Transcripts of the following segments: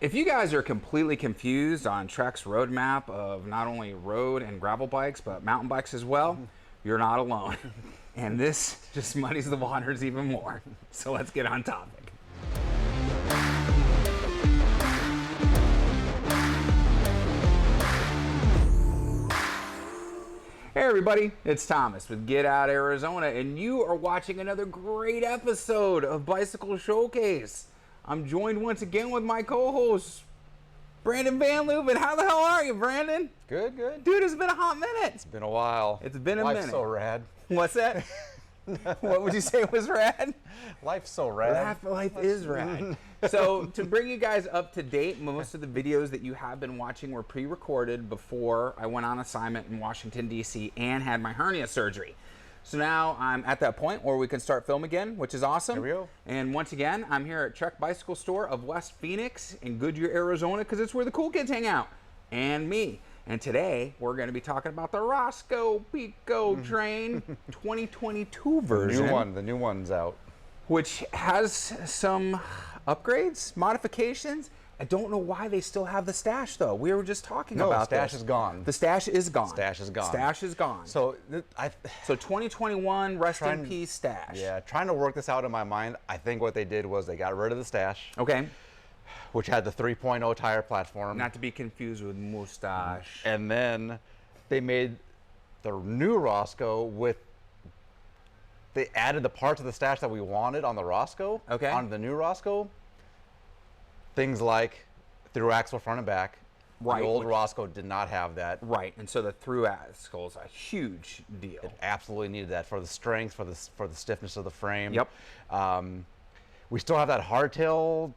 If you guys are completely confused on Trek's roadmap of not only road and gravel bikes, but mountain bikes as well, you're not alone. And this just muddies the waters even more. So let's get on topic. Hey everybody, it's Thomas with Get Out Arizona, and you are watching another great episode of Bicycle Showcase. I'm joined once again with my co-host, Brandon Van Leuven. How the hell are you, Brandon? Good, good. Dude, it's been a hot minute. It's been a while. It's been a minute. Life's so rad. What's that? What would you say was rad? Life's so rad. Life is rad. So to bring you guys up to date, most of the videos that you have been watching were pre-recorded before I went on assignment in Washington, D.C. and had my hernia surgery. So now I'm at that point where we can start film again, which is awesome. Here we go. And once again, I'm here at Trek Bicycle Store of West Phoenix in Goodyear, Arizona, because it's where the cool kids hang out, and me. And today, we're going to be talking about the Roscoe Pico Train 2022 version. The new one's out. Which has some upgrades, modifications. I don't know why they still have the stash, though. We were just talking about the stash is gone. The stash is gone. Stash is gone. Stash is gone. So, So 2021, rest in peace stash. Yeah, trying to work this out in my mind, I think what they did was they got rid of the stash. Okay. Which had the 3.0 tire platform. Not to be confused with Mustache. And then they made the new Roscoe with, they added the parts of the stash that we wanted on the Roscoe. Okay. On the new Roscoe. Things like through axle front and back. Right. The old Roscoe did not have that. Right, and so the through axle is a huge deal. It absolutely needed that for the strength, for the stiffness of the frame. Yep. We still have that hardtail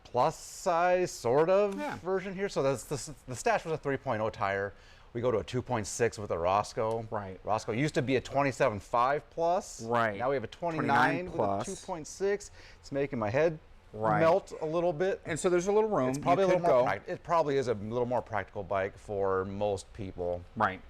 plus size sort of version here. So that's the stash was a 3.0 tire. We go to a 2.6 with a Roscoe. Right. Roscoe used to be a 27.5 plus. Right. Now we have a 29 with a plus. 2.6. It's making my head Right. melt a little bit. And so there's a little room. It's probably a little more it probably is a little more practical bike for most people. Right.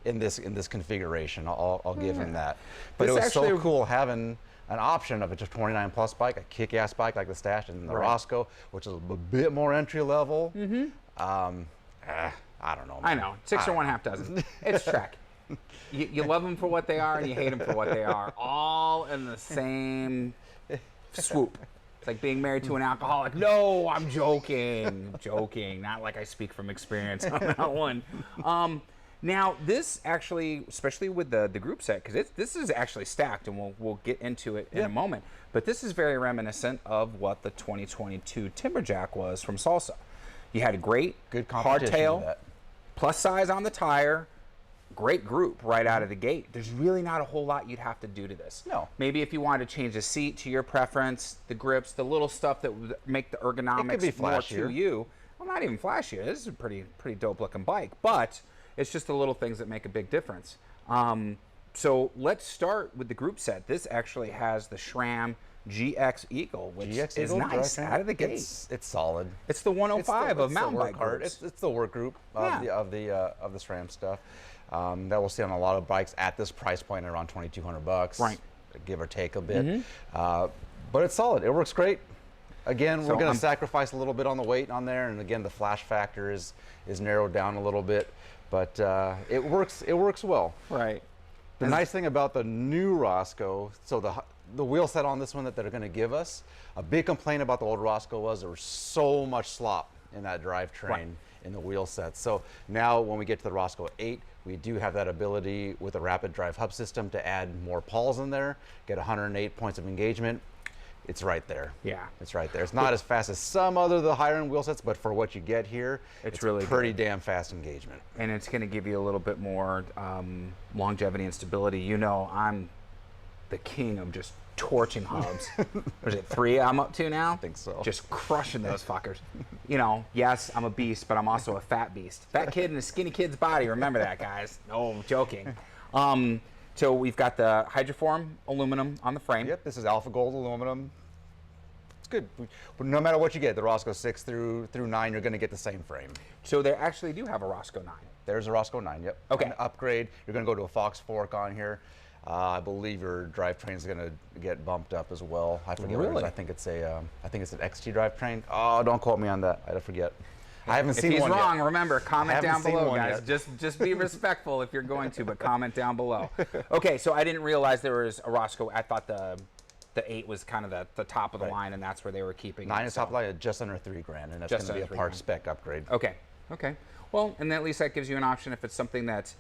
In this configuration, I'll give him that. But This it was so actually cool having an option of a 29 plus bike, a kick-ass bike like the Stash and the Roscoe, which is a bit more entry level. I don't know, man. I know, 6 or 1/2 dozen. It's Trek. You love them for what they are and you hate them for what they are, all in the same swoop. It's like being married to an alcoholic. No, I'm joking. Joking. Not like I speak from experience on that one. Now, this actually, especially with the group set, because this is actually stacked, and we'll get into it in a moment. But this is very reminiscent of what the 2022 Timberjack was from Salsa. You had a great hardtail, plus size on the tire, great group right out of the gate. There's really not a whole lot you'd have to do to this. No. Maybe if you wanted to change the seat to your preference, the grips, the little stuff that would make the ergonomics more to you. Well, not even flashier. This is a pretty dope looking bike, but it's just the little things that make a big difference. So let's start with the group set. This actually has the SRAM GX Eagle, which is nice out of the gate. It's solid. It's the 105 of mountain bike groups. It's the work group of the SRAM stuff that we'll see on a lot of bikes at this price point, around $2,200, right? Give or take a bit. But it's solid. It works great. Again, we're going to sacrifice a little bit on the weight on there, and again, the flash factor is narrowed down a little bit, but it works. It works well. Right. The nice thing about the new Roscoe, so the wheel set on this one that they're going to give us, a big complaint about the old Roscoe was there was so much slop in that drivetrain in the wheel set. So now when we get to the Roscoe 8, we do have that ability with a rapid drive hub system to add more pawls in there, get 108 points of engagement. It's right there. Yeah. It's right there. It's not as fast as some other the higher end wheel sets, but for what you get here, it's really pretty damn fast engagement. And it's going to give you a little bit more longevity and stability. You know, I'm the king of just torching hubs. Was it 3 I'm up to now? I think so. Just crushing those fuckers. You know, yes, I'm a beast, but I'm also a fat beast. Fat kid in a skinny kid's body. Remember that, guys. No, I'm joking. So we've got the hydroform aluminum on the frame. Yep, this is Alpha Gold aluminum. It's good. No matter what you get, the Roscoe 6 through 9, you're going to get the same frame. So they actually do have a Roscoe 9. There's a Roscoe 9, yep. Okay. An upgrade. You're going to go to a Fox fork on here. I believe your drivetrain is going to get bumped up as well. I forget what it is. Really? I think it's an XT drivetrain. Oh, don't quote me on that. I forget. I haven't seen one yet. If he's wrong, remember, comment down below, guys. Yet. Just be respectful if you're going to, but comment down below. Okay, so I didn't realize there was a Roscoe. I thought the 8 was kind of the top of the line, and that's where they were keeping 9 it. is top line at just under $3,000, and that's going to be a part spec upgrade. Okay. Well, and at least that gives you an option if it's something that's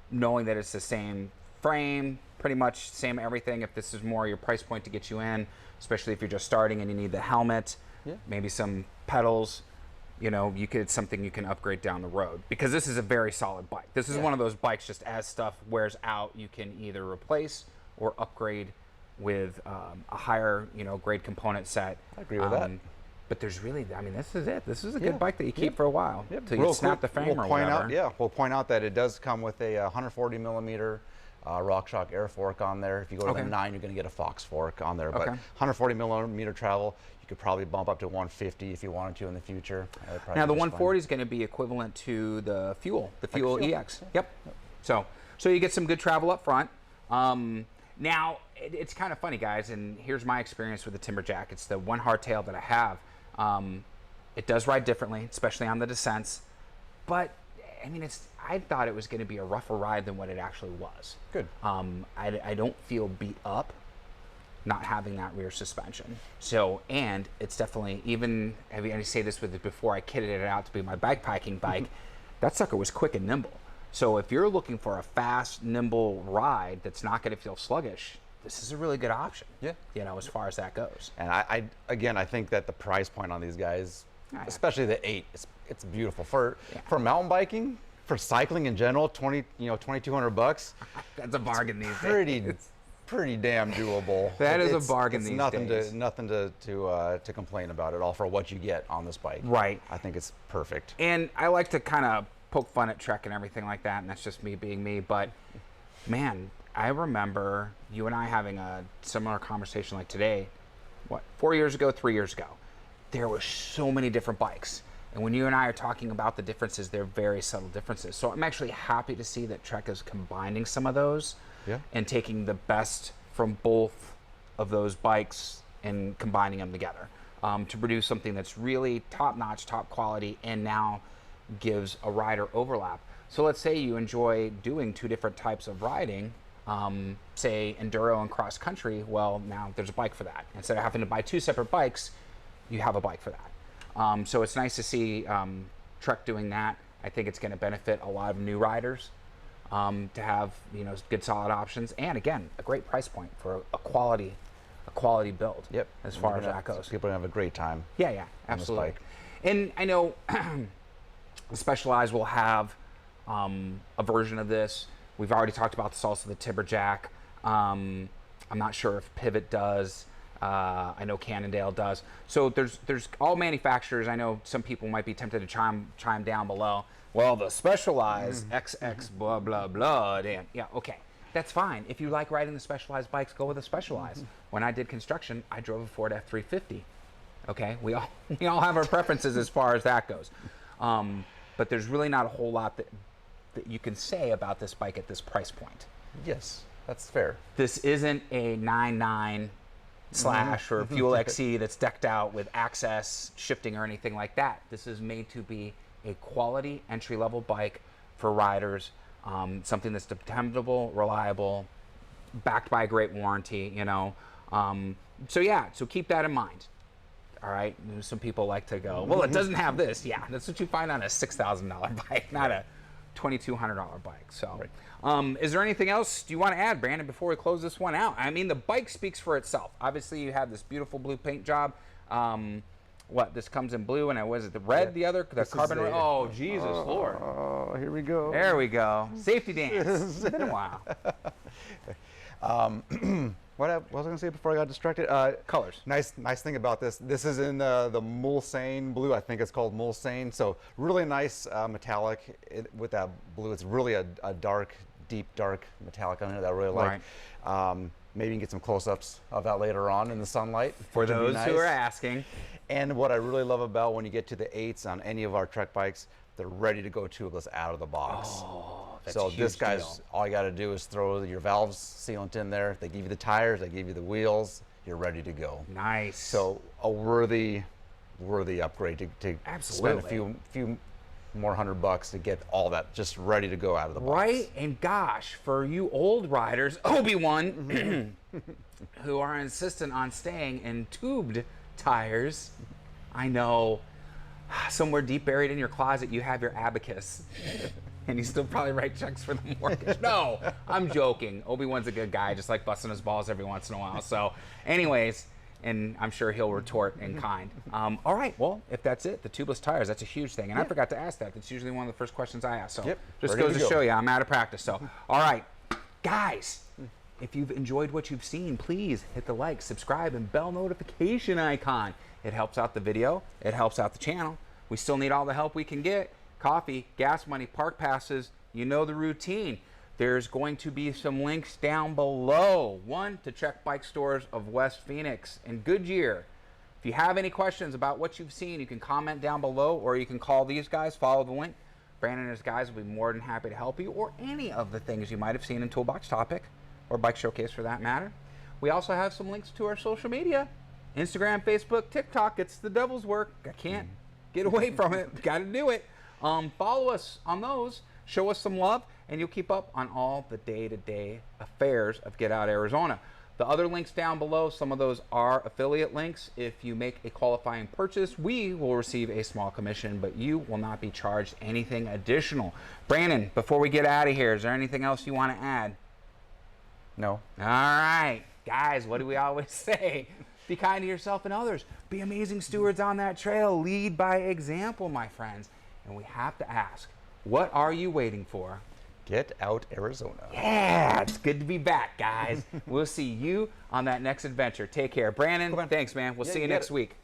knowing that it's the same frame, pretty much same everything. If this is more your price point to get you in, especially if you're just starting and you need the helmet, maybe some pedals. It's something you can upgrade down the road, because this is a very solid bike. This is one of those bikes, just as stuff wears out, you can either replace or upgrade with a higher, grade component set. I agree with that. But there's really, this is it. This is a good bike that you keep for a while until you Real snap quick, the frame or whatever. We'll point out that it does come with a 140 millimeter RockShox air fork on there. If you go to the 9, you're going to get a Fox fork on there. But 140 millimeter travel, you could probably bump up to 150 if you wanted to in the future. Now the 140 is going to be equivalent to the Fuel EX. Yep. So you get some good travel up front. Now it's kind of funny, guys, and here's my experience with the Timberjack. It's the one hardtail that I have. It does ride differently, especially on the descents, but I thought it was going to be a rougher ride than what it actually was. Good. I don't feel beat up not having that rear suspension. So, and it's definitely, even, I say this with it before I kitted it out to be my backpacking bike, that sucker was quick and nimble. So if you're looking for a fast, nimble ride that's not going to feel sluggish, this is a really good option. Yeah. As far as that goes. And I think that the price point on these guys, especially the 8, it's beautiful for mountain biking, for cycling in general. $2,200. That's a bargain these days. Pretty damn doable. That is a bargain these days. Nothing to complain about at all for what you get on this bike. Right. I think it's perfect. And I like to kind of poke fun at Trek and everything like that, and that's just me being me. But man, I remember you and I having a similar conversation like today. 4 years ago, 3 years ago, there were so many different bikes. And when you and I are talking about the differences, they're very subtle differences. So I'm actually happy to see that Trek is combining some of those and taking the best from both of those bikes and combining them together to produce something that's really top-notch, top quality, and now gives a rider overlap. So let's say you enjoy doing 2 different types of riding, say enduro and cross country. Well, now there's a bike for that. Instead of having to buy 2 separate bikes, you have a bike for that. So it's nice to see Trek doing that. I think it's going to benefit a lot of new riders to have good solid options, and again, a great price point for a quality build. Yep. As far as that goes, people are gonna have a great time. Yeah, absolutely. And I know Specialized will have a version of this. We've already talked about this also, the Timberjack. I'm not sure if Pivot does. I know Cannondale does. So there's all manufacturers. I know some people might be tempted to chime down below. Well, the Specialized XX blah blah blah. And yeah, okay, that's fine. If you like riding the Specialized bikes, go with the Specialized. When I did construction, I drove a Ford F350. Okay, we all have our preferences as far as that goes. But there's really not a whole lot that you can say about this bike at this price point. Yes, that's fair. This isn't a 9.9 Slash or Fuel XC that's decked out with access, shifting, or anything like that. This is made to be a quality entry-level bike for riders, something that's dependable, reliable, backed by a great warranty, So keep that in mind. All right, some people like to go, well, it doesn't have this. Yeah, that's what you find on a $6,000 bike, not a $2,200 bike. So, is there anything else you want to add, Brandon, before we close this one out? The bike speaks for itself. Obviously, you have this beautiful blue paint job. This comes in blue, and was it the red? The other, the carbon red. Oh, Jesus Lord! Oh, here we go. There we go. Safety dance. It's been a while. What was I going to say before I got distracted? Colors. Nice thing about this. This is in the Mulsanne blue. I think it's called Mulsanne. So really nice metallic with that blue. It's really a dark, deep dark metallic on it that I really like. Right. Maybe you can get some close-ups of that later on in the sunlight. For those who are asking. And what I really love about when you get to the 8s on any of our Trek bikes, they're ready to go tubeless out of the box. Oh, That's So a huge this guy's, deal. all you got to do is throw your valves sealant in there. They give you the tires, they give you the wheels, you're ready to go. Nice. So a worthy upgrade to spend a Absolutely. few more $100 to get all that just ready to go out of the box. Right? And gosh, for you old riders, Obi-Wan, who are insistent on staying in tubed tires, I know somewhere deep buried in your closet you have your abacus. And you still probably write checks for the mortgage. No, I'm joking. Obi-Wan's a good guy, just like busting his balls every once in a while. So anyways, and I'm sure he'll retort in kind. All right, well, if that's it, the tubeless tires, that's a huge thing. And I forgot to ask that. That's usually one of the first questions I ask. So just ready goes to to go. show you, I'm out of practice. So, all right, guys, if you've enjoyed what you've seen, please hit the like, subscribe, and bell notification icon. It helps out the video. It helps out the channel. We still need all the help we can get. Coffee, gas money, park passes, you know the routine. There's going to be some links down below. One, to Trek Bike Stores of West Phoenix and Goodyear. If you have any questions about what you've seen, you can comment down below, or you can call these guys, follow the link. Brandon and his guys will be more than happy to help you, or any of the things you might have seen in Toolbox Topic, or Bike Showcase for that matter. We also have some links to our social media. Instagram, Facebook, TikTok, it's the devil's work. I can't get away from it. Got to do it. Follow us on those, show us some love, and you'll keep up on all the day-to-day affairs of Get Out Arizona. The other links down below, some of those are affiliate links. If you make a qualifying purchase, we will receive a small commission, but you will not be charged anything additional. Brandon, before we get out of here, is there anything else you want to add? No. All right, guys, what do we always say? Be kind to yourself and others. Be amazing stewards on that trail. Lead by example, my friends. And we have to ask, what are you waiting for? Get Out Arizona. Yeah, it's good to be back, guys. We'll see you on that next adventure. Take care. Brandon, thanks, man. We'll see you next week.